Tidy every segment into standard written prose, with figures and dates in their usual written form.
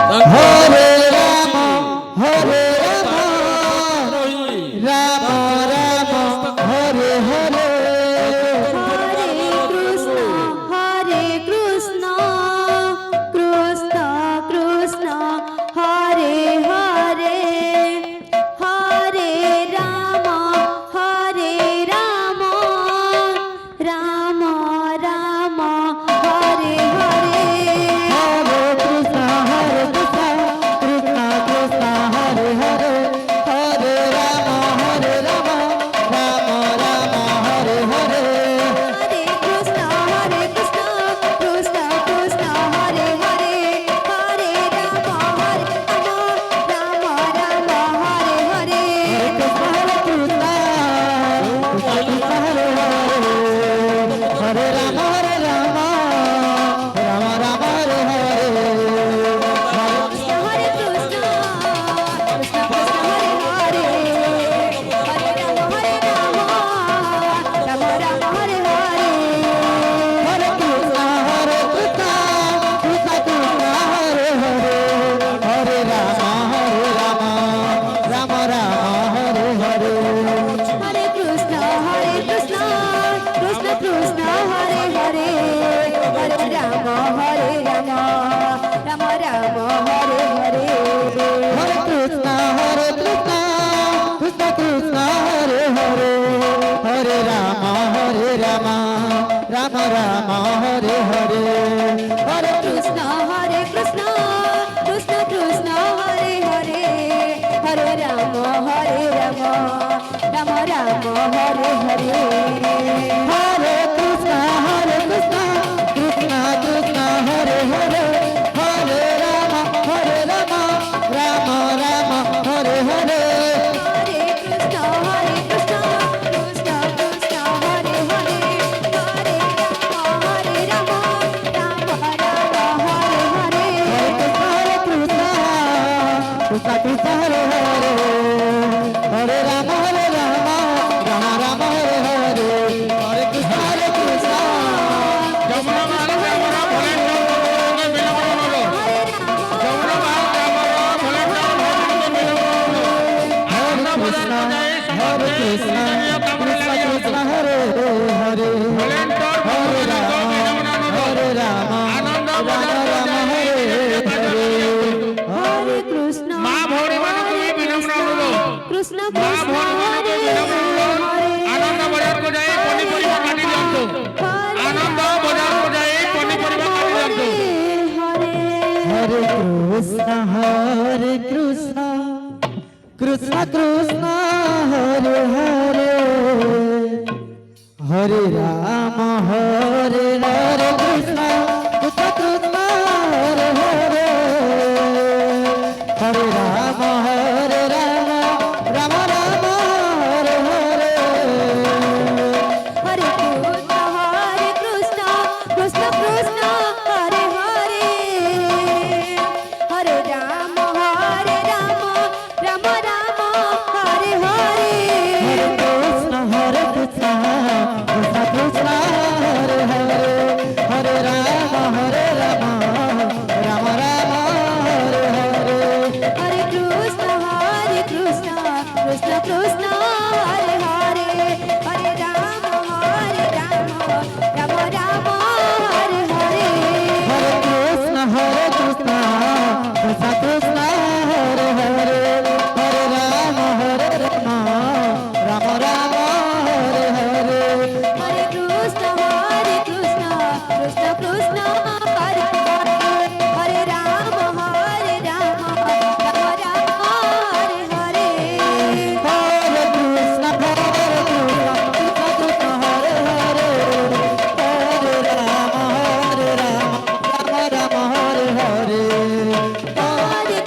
হরে রাম হরে রাম রাম রাম হরে হরে হরে কৃষ্ণ কৃষ্ণ কৃষ্ণ হরে হরে হরে রাম রাম রাম হরে হরে হরে কৃষ্ণ কৃষ্ণ কৃষ্ণ হরে হরে হরে রাম রাম রাম হরে হরে হরে কৃষ্ণ কৃষ্ণ কৃষ্ণ হরে হরে হরে রাম রাম হরে হরে হরে রাম রাম রাম হরে হরে হরে কৃষ্ণ কৃষ্ণ কৃষ্ণ হরে হরে হরে রাম রাম হরে হরে হরে কৃষ্ণ কৃষ্ণ কৃষ্ণ হরে হরে হরে রাম রাম রাম হরে হরে হরে কৃষ্ণ কৃষ্ণ কৃষ্ণ কৃষ্ণ হরে হরে হরে রাম রাম রাম হরে হরে হরে কৃষ্ণ কৃষ্ণ কৃষ্ণ কৃষ্ণ হরে হরে হরে রাম রাম রাম হরে হরে হরে কৃষ্ণ কৃষ্ণ কৃষ্ণ কৃষ্ণ হরে হরে হরে রাম রাম রাম হরে হরে হরে কৃষ্ণ কৃষ্ণ কৃষ্ণ কৃষ্ণ হরে হরে হরে রাম রাম রাম হরে হরে হরে কৃষ্ণ কৃষ্ণ কৃষ্ণ কৃষ্ণ হরে হরে হরে রাম রাম রাম হরে হরে হরে কৃষ্ণ কৃষ্ণ কৃষ্ণ হরে হরে হরে রাম রাম রাম হরে হরে হরে কৃষ্ণ কৃষ্ণ যমুনা মার যমুনা ভোলেন যমুনা মার ভোলেন হরে কৃষ্ণ হরে কৃষ্ণ কৃষ্ণ কৃষ্ণ হরে হরে ভোলেন তোর হরে রাম আনন্দ রাম রাম হরে হরে হরে কৃষ্ণ মা ভৌরী ମାନଙ୍କୁ ବି ବିନମ୍ର ଅନୁରୋଧ কৃষ্ণ মা কৃষ্ণ ভৌরী ମାନଙ୍କୁ ବିନମ୍ର ଅନୁରୋଧ ଆନନ୍ଦ ବଜାରକୁ ଯାଇ ପନିପରିବା କାଟି ଦିଅନ୍ତୁ ଆନନ୍ଦ ବଜାରକୁ ଯାଇ ପନିପରିବା କାଟି ଦିଅନ୍ତୁ হরে Krishna Krishna Krishna Hare Hare Hare Ram Krishna Krishna Krishna Hare Hare Hare Ram Ram Ram Hare Hare Hare Krishna Krishna Krishna Hare Hare Hare Ram Ram Ram Hare Hare Hare Krishna Krishna Krishna Hare Hare Hare Ram Ram Ram Hare Hare Hare Krishna Krishna Krishna Krishna Hare Hare Hare Ram Ram Ram Hare Hare Hare Krishna Krishna Krishna Krishna Hare Hare Hare Ram Ram Ram Hare Hare Hare Krishna Krishna Krishna Krishna Hare Hare Hare Ram Ram Ram Hare Hare Hare Krishna Krishna Hare Hare Hare Ram Ram Ram Ram Hare Hare Hare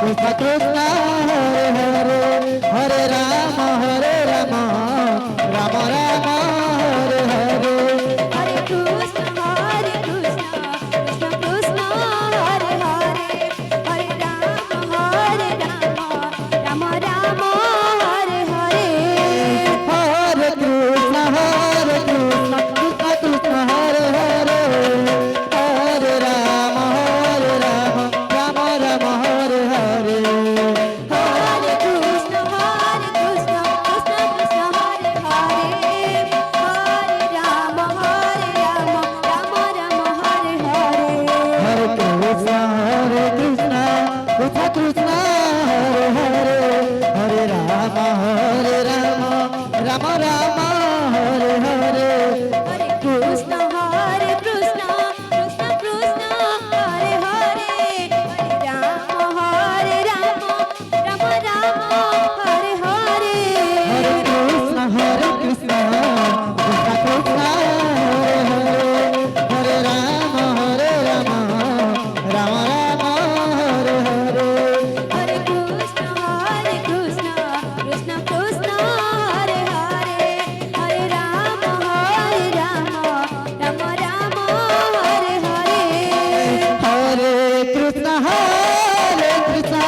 Krishna Krishna Hare Hare Hare Rama Rama Rama Hare Hare Hare Krishna Krishna Krishna Hare Hare Hare Rama Rama Rama Hare Hare Hare Krishna Krishna Krishna Hare Hare Hare Rama Rama Rama Hare Hare Hare Krishna Krishna Krishna Hare Hare Hare Rama Rama Rama Hare Hare Hare Krishna Krishna Krishna Hare Hare Hare Rama Rama Rama Hare Hare Hare Krishna Krishna Krishna Hare Hare Hare Rama Rama Rama Hare Hare Hare Krishna Krishna Krishna Hare Hare Hare Rama Rama Rama Hare Hare Hare Krishna Krishna Krishna Hare Hare Hare Rama Rama Rama Hare Hare Hare Krishna Krishna Krishna Hare Hare Hare Rama Rama Hare Hare Hare Krishna Krishna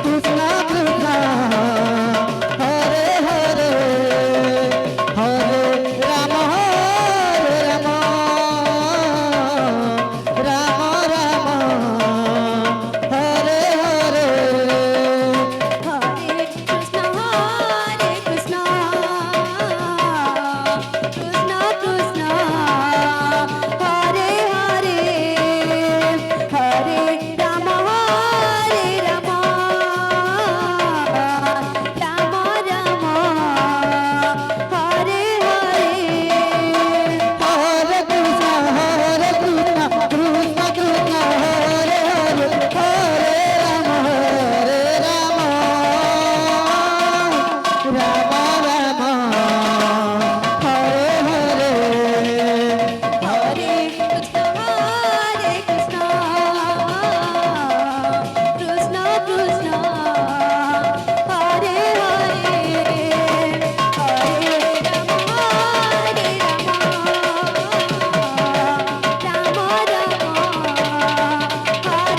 Krishna Krishna Hare Hare Hare Rama Rama Rama Rama Hare Hare Hare Krishna Krishna Krishna Hare Hare Hare Rama Rama Rama Hare Hare Hare Krishna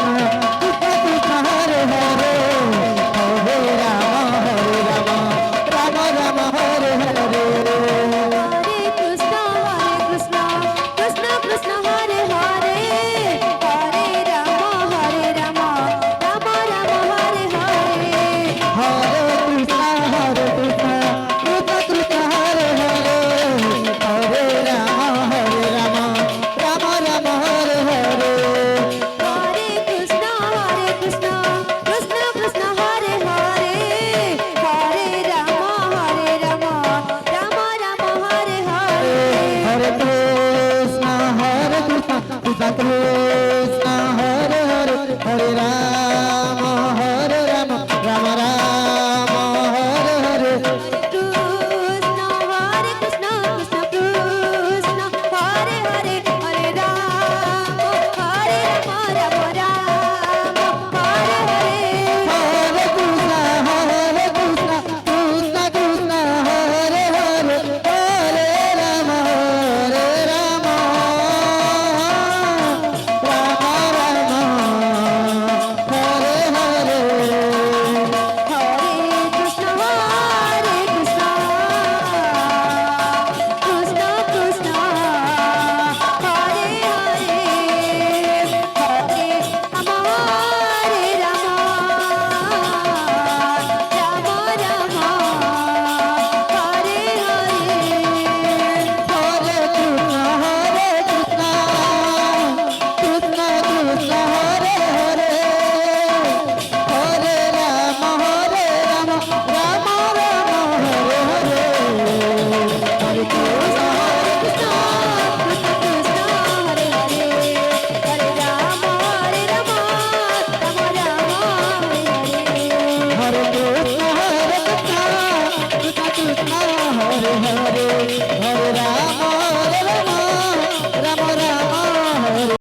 Krishna Krishna Krishna Hare Hare Hare Rama Rama Rama Hare Hare Hare Krishna Krishna Krishna Hare Hare Hare Rama Rama Rama Hare Hare Hare Krishna Krishna Krishna Hare Hare Hare Rama Rama Rama Hare Hare Hare Krishna Krishna Krishna Hare Hare Hare Rama Rama Rama Hare Hare Hare Krishna Krishna Krishna Hare Hare Hare Rama Rama Rama Hare Hare Hare Krishna Krishna Krishna Hare Hare Hare Rama Rama Rama Hare Hare Krishna Krishna Krishna Hare Hare Hare Rama Rama Rama Hare Hare Hare Krishna Krishna Krishna Hare Hare Hare Rama Rama Rama Hare Hare Hare Krishna Krishna Krishna Hare Hare Hare Rama Rama Rama Hare Hare Hare Krishna Krishna Krishna Hare Hare Hare Rama Rama Rama Hare Hare Hare Krishna Hare Krishna Krishna Krishna Hare Hare Hare